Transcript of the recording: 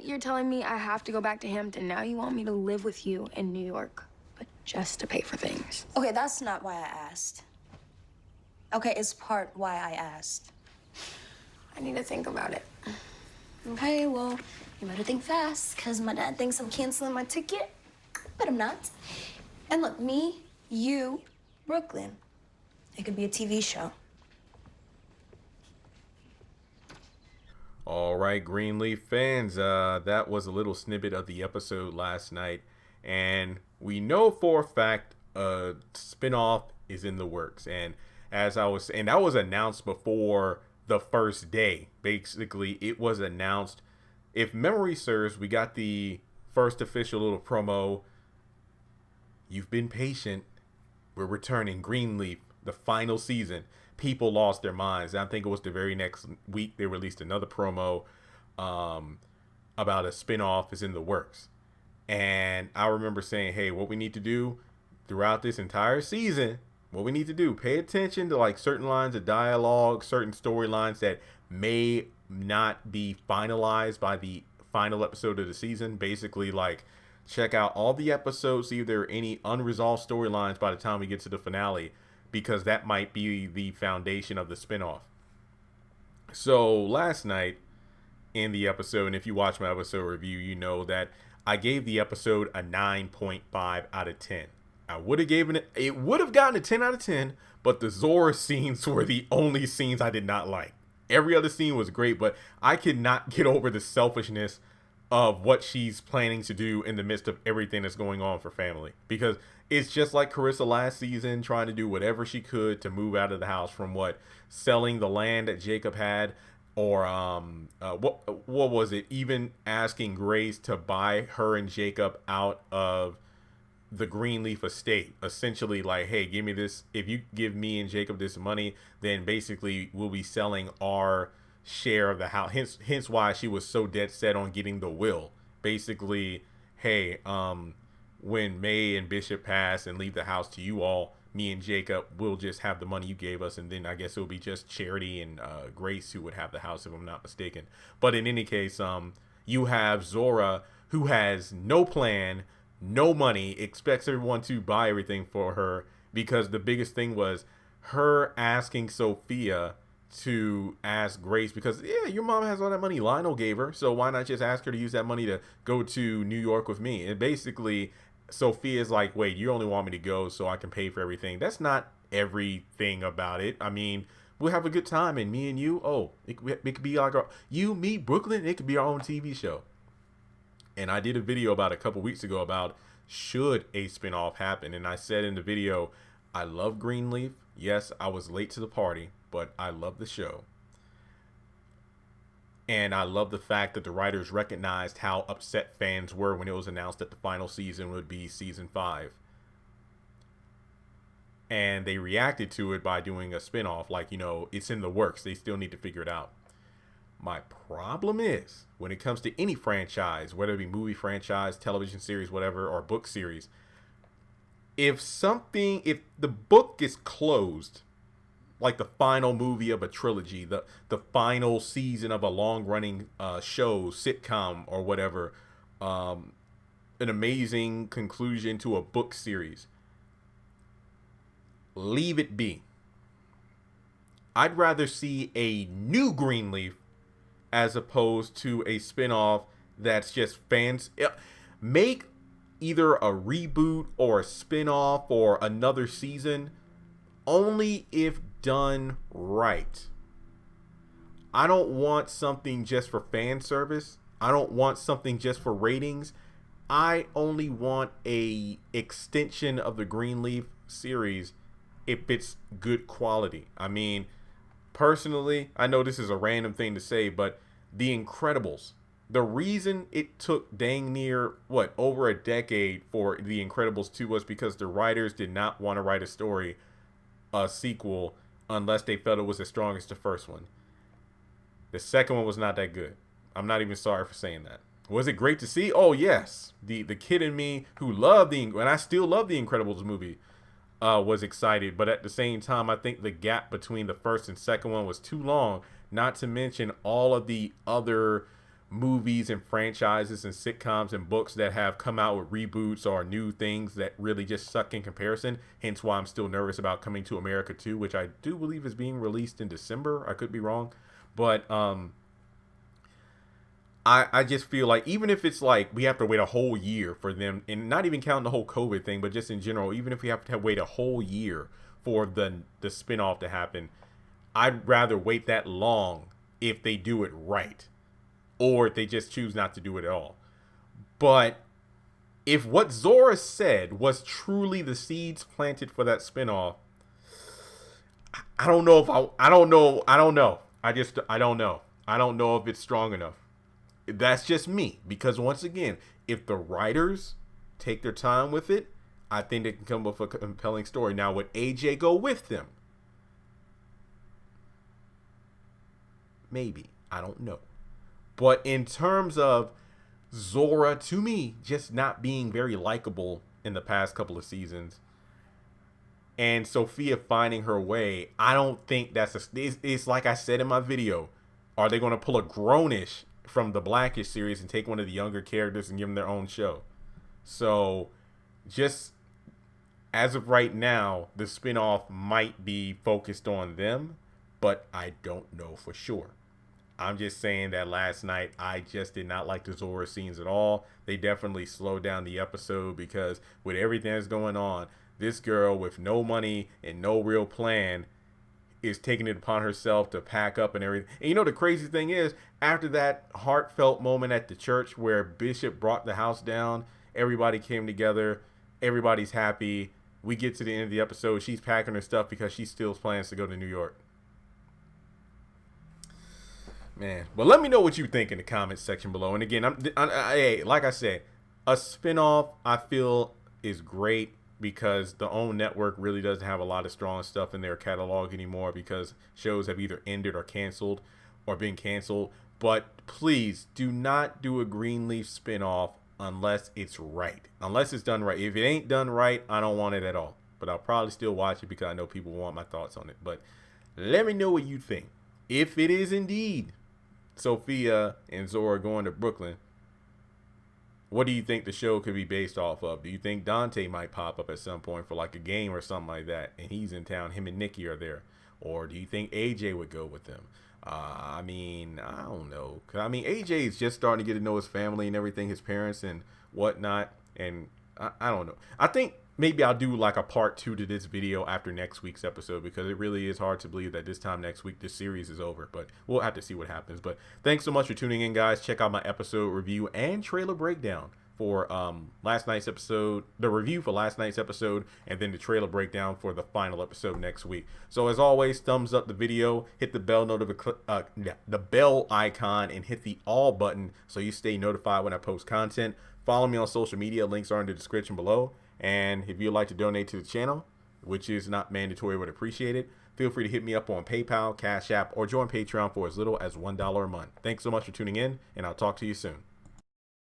you're telling me I have to go back to Hampton. Now you want me to live with you in New York, but just to pay for things. Okay, that's not why I asked. Okay, it's part why I asked. I need to think about it. Okay, well, you better think fast, because my dad thinks I'm canceling my ticket, but I'm not. And look, me, you, Brooklyn. It could be a TV show. All right, Greenleaf fans, that was a little snippet of the episode last night, and we know for a fact a spinoff is in the works. And as I was saying, that was announced before the first day. Basically, it was announced. If memory serves, we got the first official little promo. You've been patient. We're returning, Greenleaf, the final season. People lost their minds. I think it was the very next week they released another promo about a spinoff is in the works. And I remember saying, hey, what we need to do throughout this entire season, what we need to do, pay attention to like certain lines of dialogue, certain storylines that may not be finalized by the final episode of the season. Basically, like, check out all the episodes, see if there are any unresolved storylines by the time we get to the finale, because that might be the foundation of the spinoff. So last night in the episode, and if you watch my episode review, you know that I gave the episode a 9.5 out of 10. I would have given it would have gotten a 10 out of 10, but the Zora scenes were the only scenes I did not like. Every other scene was great, but I could not get over the selfishness of what she's planning to do in the midst of everything that's going on for family. Because it's just like Carissa last season, trying to do whatever she could to move out of the house, from selling the land that Jacob had, or what was it? Even asking Grace to buy her and Jacob out of the Greenleaf estate. Essentially, like, hey, give me this. If you give me and Jacob this money, then basically we'll be selling our share of the house. Hence why she was so dead set on getting the will. Basically, hey, when May and Bishop pass and leave the house to you all, me and Jacob will just have the money you gave us, and then I guess it will be just Charity and Grace who would have the house, if I'm not mistaken. But in any case, you have Zora, who has no plan, no money, expects everyone to buy everything for her, because the biggest thing was her asking Sophia to ask Grace, because yeah, your mom has all that money Lionel gave her, so why not just ask her to use that money to go to New York with me? And basically Sophia's like, wait, you only want me to go so I can pay for everything. That's not everything about it. I mean, we'll have a good time, and me and you, it could be like you, me, Brooklyn, it could be our own TV show. And I did a video about a couple weeks ago about should a spinoff happen, and I said in the video, I love Greenleaf. Yes, I was late to the party, but I love the show. And I love the fact that the writers recognized how upset fans were when it was announced that the final season would be season 5. And they reacted to it by doing a spinoff, like, it's in the works. They still need to figure it out. My problem is, when it comes to any franchise, whether it be movie franchise, television series, whatever, or book series, if the book is closed, like the final movie of a trilogy, the final season of a long-running show, sitcom, or whatever, an amazing conclusion to a book series, leave it be. I'd rather see a new Greenleaf as opposed to a spinoff that's just fans. Make either a reboot or a spinoff or another season only if done right. I don't want something just for fan service. I don't want something just for ratings. I only want a extension of the Greenleaf series if it's good quality. I mean, personally, I know this is a random thing to say, but The Incredibles, the reason it took dang near over a decade for The Incredibles 2 was because the writers did not want to write a sequel unless they felt it was as strong as the first one. The second one was not that good. I'm not even sorry for saying that. Was it great to see? Oh yes, the kid in me who loved and I still love The Incredibles movie was excited, but at the same time, I think the gap between the first and second one was too long. Not to mention all of the other movies and franchises and sitcoms and books that have come out with reboots or new things that really just suck in comparison. Hence why I'm still nervous about Coming to America 2, which I do believe is being released in December. I could be wrong. But I just feel like even if it's like we have to wait a whole year for them, and not even counting the whole COVID thing, but just in general, even if we have to wait a whole year for the spinoff to happen, I'd rather wait that long if they do it right, or if they just choose not to do it at all. But if what Zora said was truly the seeds planted for that spinoff, I don't know if I don't know. I don't know. I don't know. I don't know if it's strong enough. That's just me, because once again, if the writers take their time with it, I think they can come up with a compelling story. Now, would AJ go with them? Maybe. I don't know. But in terms of Zora, to me, just not being very likable in the past couple of seasons, and Sophia finding her way, I don't think it's like I said in my video. Are they going to pull a Grownish from the Blackish series and take one of the younger characters and give them their own show? So just as of right now, the spinoff might be focused on them, but I don't know for sure. I'm just saying that last night, I just did not like the Zora scenes at all. They definitely slowed down the episode, because with everything that's going on, this girl with no money and no real plan is taking it upon herself to pack up and everything. And you know, the crazy thing is, after that heartfelt moment at the church where Bishop brought the house down, everybody came together, everybody's happy. We get to the end of the episode, she's packing her stuff because she still plans to go to New York. Man, but let me know what you think in the comments section below. And again, hey, like I said, a spinoff I feel is great, because the OWN network really doesn't have a lot of strong stuff in their catalog anymore, because shows have either ended or canceled or been canceled. But please do not do a Greenleaf spinoff unless it's right. Unless it's done right. If it ain't done right, I don't want it at all. But I'll probably still watch it, because I know people want my thoughts on it. But let me know what you think. If it is indeed Sophia and Zora going to Brooklyn, what do you think the show could be based off of? Do you think Dante might pop up at some point for like a game or something like that, and he's in town, him and Nikki are there? Or do you think AJ would go with them? I mean, I don't know. I mean, AJ is just starting to get to know his family and everything, his parents and whatnot. And I don't know. I think maybe I'll do like a part 2 to this video after next week's episode, because it really is hard to believe that this time next week this series is over. But we'll have to see what happens. But thanks so much for tuning in, guys. Check out my episode review and trailer breakdown for last night's episode, the review for last night's episode, and then the trailer breakdown for the final episode next week. So as always, thumbs up the video, hit the bell the bell icon, and hit the all button so you stay notified when I post content. Follow me on social media. Links are in the description below. And if you'd like to donate to the channel, which is not mandatory but appreciated, feel free to hit me up on PayPal, Cash App, or join Patreon for as little as $1 a month. Thanks so much for tuning in, and I'll talk to you soon.